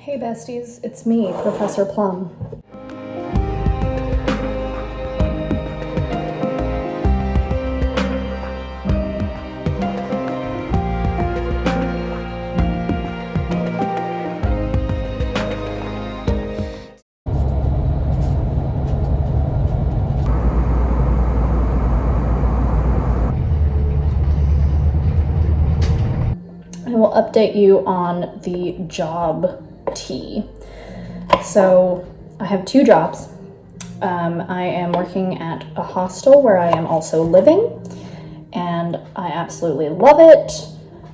Hey besties, it's me, Professor Plum. I will update you on the job tea. So I have two jobs. I am working at a hostel where I am also living, and I absolutely love it.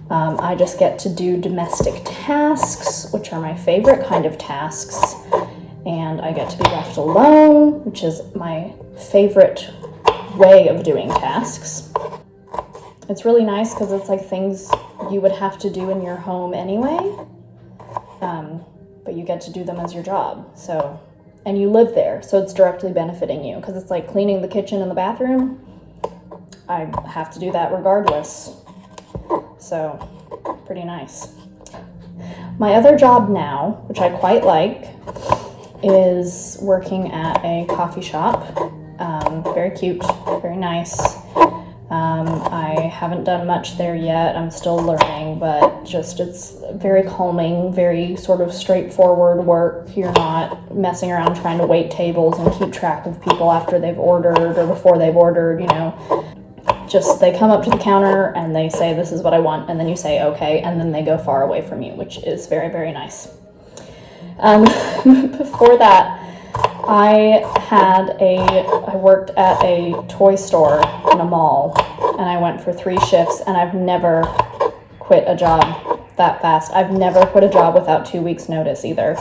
I just get to do domestic tasks, which are my favorite kind of tasks, and I get to be left alone, which is my favorite way of doing tasks. It's really nice because it's like things you would have to do in your home anyway, but you get to do them as your job. So, and you live there, so it's directly benefiting you because it's like cleaning the kitchen and the bathroom. I have to do that regardless. So, pretty nice. My other job now, which I quite like, is working at a coffee shop. Very cute, very nice. I haven't done much there yet. I'm still learning, but just it's very calming, very sort of straightforward work. You're not messing around trying to wait tables and keep track of people after they've ordered or before they've ordered, you know. Just they come up to the counter and they say, this is what I want, and then you say, okay, and then they go far away from you, which is very, very nice. Before that, I worked at a toy store in a mall, and I went for 3 shifts, and I've never quit a job that fast. I've never quit a job without 2 weeks notice either.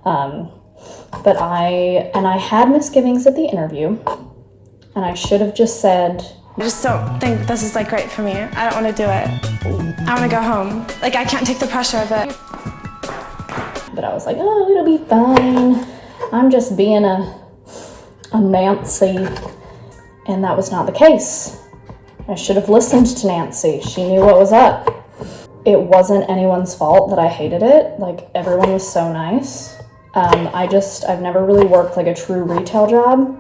But I had misgivings at the interview, and I should have just said, I just don't think this is like great for me. I don't want to do it. I want to go home. Like, I can't take the pressure of it. But I was like, oh, it'll be fine. I'm just being a Nancy. And that was not the case. I should have listened to Nancy. She knew what was up. It wasn't anyone's fault that I hated it. Like, everyone was so nice. I've never really worked like a true retail job.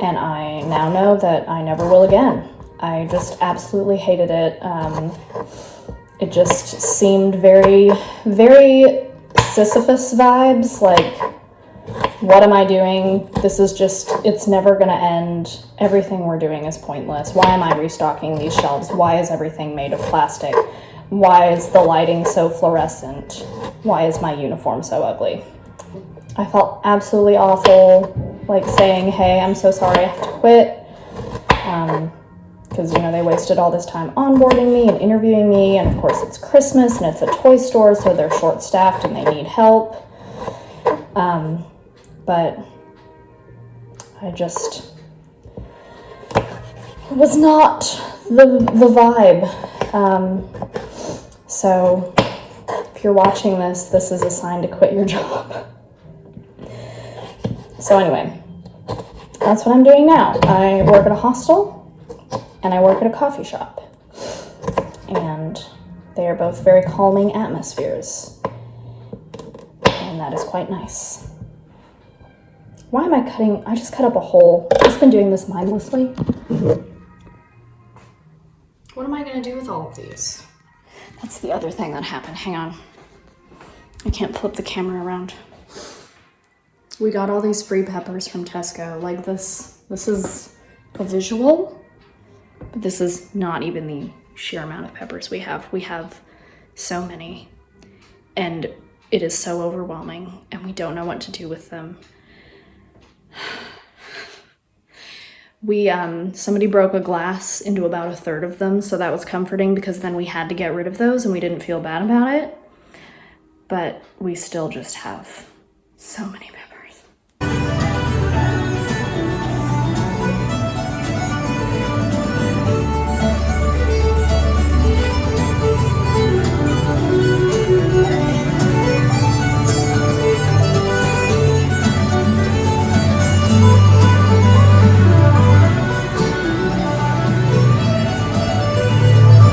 And I now know that I never will again. I just absolutely hated it. It just seemed very, very Sisyphus vibes, like, what am I doing? This is just, it's never gonna end. Everything we're doing is pointless. Why am I restocking these shelves? Why is everything made of plastic? Why is the lighting so fluorescent? Why is my uniform so ugly? I felt absolutely awful, like saying, hey, I'm so sorry I have to quit. Because, you know, they wasted all this time onboarding me and interviewing me, and of course it's Christmas and it's a toy store, so they're short-staffed and they need help. But I just was not the vibe. So if you're watching this, this is a sign to quit your job. So anyway, that's what I'm doing now. I work at a hostel and I work at a coffee shop. And they are both very calming atmospheres. And that is quite nice. Why am I cutting? I just cut up a hole. I've just been doing this mindlessly. What am I going to do with all of these? That's the other thing that happened. Hang on. I can't flip the camera around. We got all these free peppers from Tesco. Like this is a visual, but this is not even the sheer amount of peppers we have. We have so many, and it is so overwhelming, and we don't know what to do with them. Somebody broke a glass into about 1/3 of them, so that was comforting because then we had to get rid of those and we didn't feel bad about it. But we still just have so many peppers.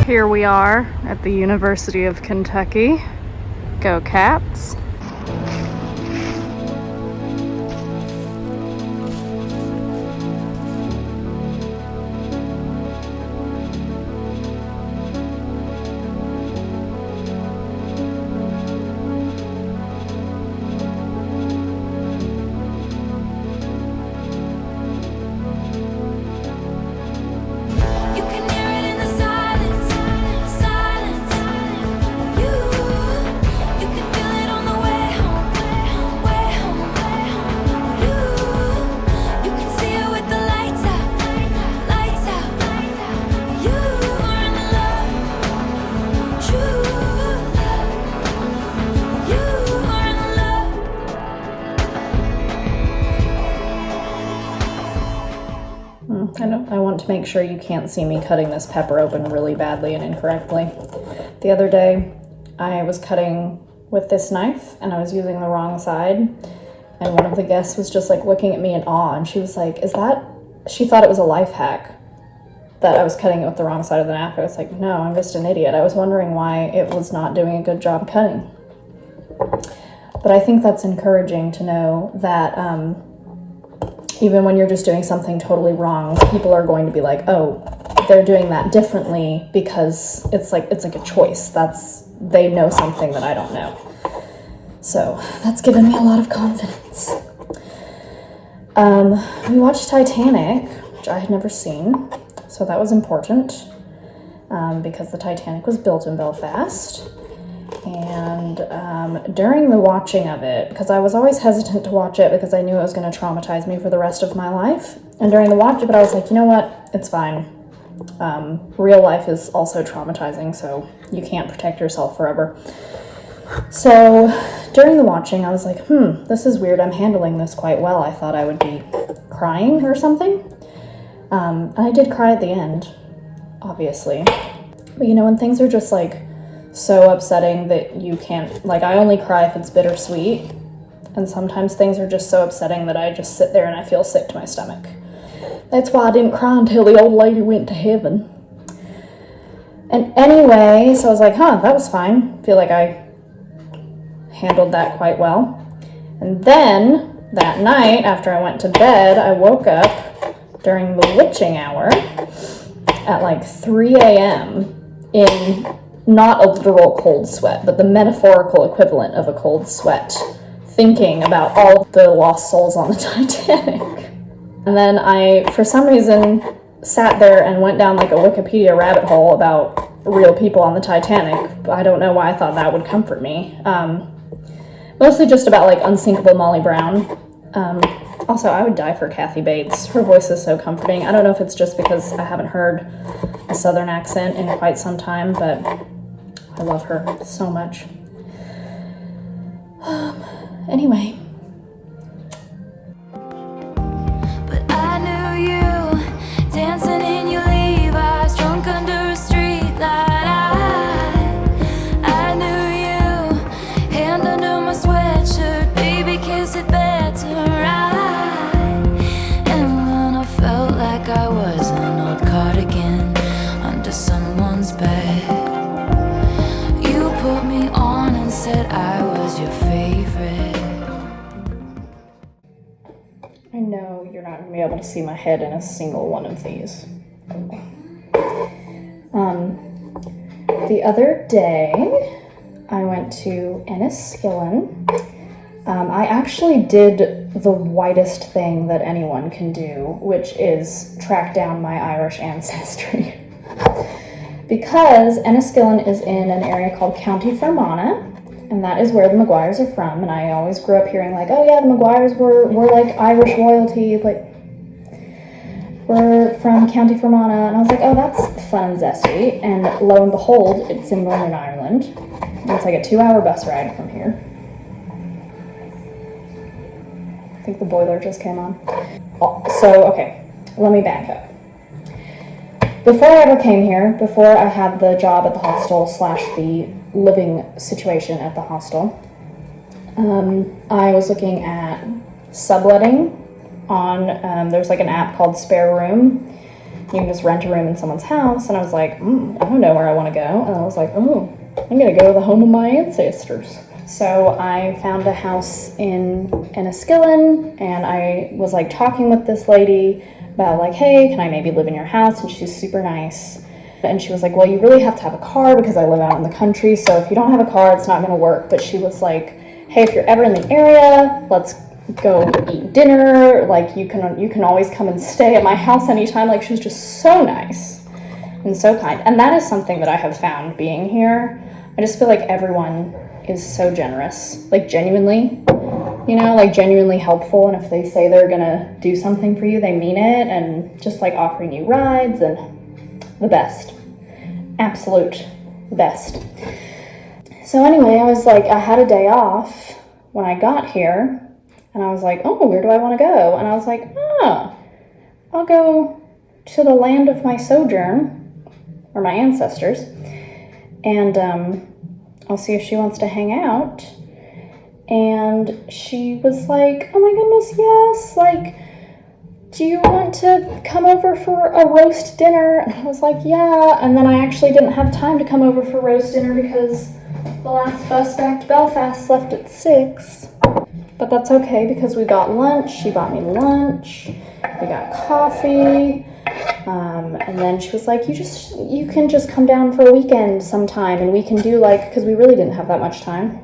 Here we are at the University of Kentucky. Go Cats. I want to make sure you can't see me cutting this pepper open really badly and incorrectly. The other day, I was cutting with this knife and I was using the wrong side, and one of the guests was just like looking at me in awe, and she was like, she thought it was a life hack that I was cutting it with the wrong side of the knife. I was like, no, I'm just an idiot. I was wondering why it was not doing a good job cutting. But I think that's encouraging to know that even when you're just doing something totally wrong, people are going to be like, oh, they're doing that differently because it's like a choice. They know something that I don't know. So that's given me a lot of confidence. We watched Titanic, which I had never seen, so that was important because the Titanic was built in Belfast. And during the watching of it, because I was always hesitant to watch it because I knew it was going to traumatize me for the rest of my life, and during the watch of it I was like, you know what, it's fine. Real life is also traumatizing, so you can't protect yourself forever. So during the watching I was like, this is weird, I'm handling this quite well. I thought I would be crying or something. And I did cry at the end, obviously. But you know, when things are just like so upsetting that you can't, like, I only cry if it's bittersweet, and sometimes things are just so upsetting that I just sit there and I feel sick to my stomach. That's why I didn't cry until the old lady went to heaven. And anyway, so I was like, that was fine. I feel like I handled that quite well. And then that night, after I went to bed, I woke up during the witching hour at like 3 a.m. in not a literal cold sweat, but the metaphorical equivalent of a cold sweat, thinking about all the lost souls on the Titanic. And then I, for some reason, sat there and went down like a Wikipedia rabbit hole about real people on the Titanic. I don't know why I thought that would comfort me. Mostly just about like unsinkable Molly Brown. Also, I would die for Kathy Bates. Her voice is so comforting. I don't know if it's just because I haven't heard a southern accent in quite some time, but I love her so much. Anyway. But I knew you dancing in your Levi's, drunk under a street light. I knew you, hand under my sweatshirt, baby, kiss it better right. And when I felt like I was an old cardigan under someone's bed, you put me on and said I was your favorite. I know you're not going to be able to see my head in a single one of these. The other day, I went to Enniskillen. I actually did the whitest thing that anyone can do, which is track down my Irish ancestry. Because Enniskillen is in an area called County Fermanagh, and that is where the Maguires are from, and I always grew up hearing like, oh yeah, the Maguires were like Irish royalty, like, we're from County Fermanagh, and I was like, oh, that's fun and zesty, and lo and behold, it's in Northern Ireland, and it's like a 2-hour bus ride from here. I think the boiler just came on. So, okay, let me back up. Before I ever came here, before I had the job at the hostel / the living situation at the hostel, I was looking at subletting on, there's like an app called Spare Room. You can just rent a room in someone's house, and I was like, I don't know where I want to go, and I was like, I'm going to go to the home of my ancestors. So I found a house in Enniskillen, and I was like talking with this lady about like, hey, can I maybe live in your house? And she's super nice. And she was like, well, you really have to have a car because I live out in the country, so if you don't have a car, it's not going to work. But she was like, hey, if you're ever in the area, let's go eat dinner. Like, you can always come and stay at my house anytime. Like, she was just so nice and so kind. And that is something that I have found being here. I just feel like everyone is so generous, like genuinely, you know, like genuinely helpful. And if they say they're gonna do something for you, they mean it. And just like offering you rides, and the best, absolute best. So anyway, I was like, I had a day off when I got here, and I was like, oh, where do I want to go? And I was like, I'll go to the land of my sojourn, or my ancestors, and I'll see if she wants to hang out. And she was like, oh my goodness, yes, like, do you want to come over for a roast dinner? And I was like, yeah. And then I actually didn't have time to come over for roast dinner because the last bus back to Belfast left at 6. But that's okay because we got lunch. She bought me lunch. We got coffee. And then she was like, you can just come down for a weekend sometime, and we can do like, because we really didn't have that much time.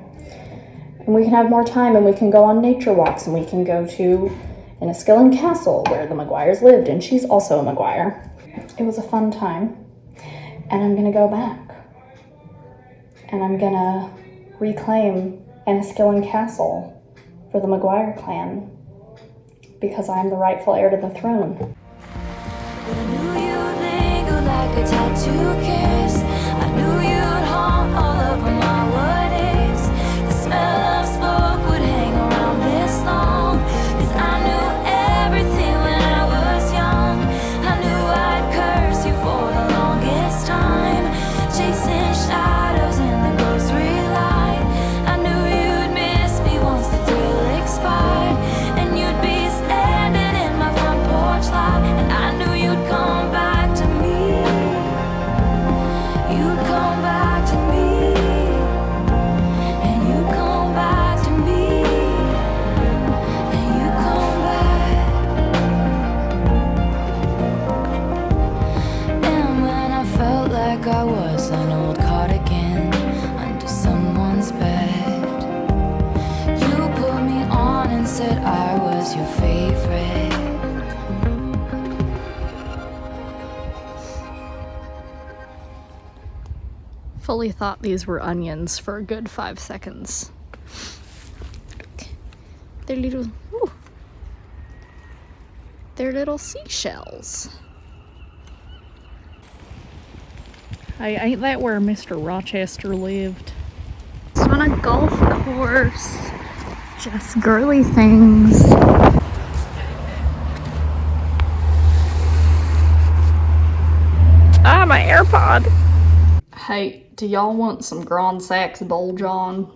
And we can have more time, and we can go on nature walks, and we can go to Enniskillen Castle where the Maguires lived, and she's also a Maguire. It was a fun time. And I'm gonna go back. And I'm gonna reclaim Enniskillen Castle for the Maguire clan because I'm the rightful heir to the throne. But I knew you'd linger like a tattoo kiss. I knew you'd haunt all over my what ifs. The smell of smoke would hang around this long. 'Cause I knew everything when I was young. I knew I'd curse you for the longest time. Chasing shadows in the grocery line. I knew you'd miss me once the thrill expired. And you'd be standing in my front porch light. And I knew you'd come back to me. You'd come back to me. And you'd come back to me. And you'd come back. And when I felt like I was an old cardigan under someone's bed, you put me on and said I was your favorite. Fully thought these were onions for a good 5 seconds. They're little seashells. Hey, ain't that where Mr. Rochester lived? It's on a golf course. Just girly things. Ah, my AirPod. Hey, do y'all want some Grand Sax Bowl John?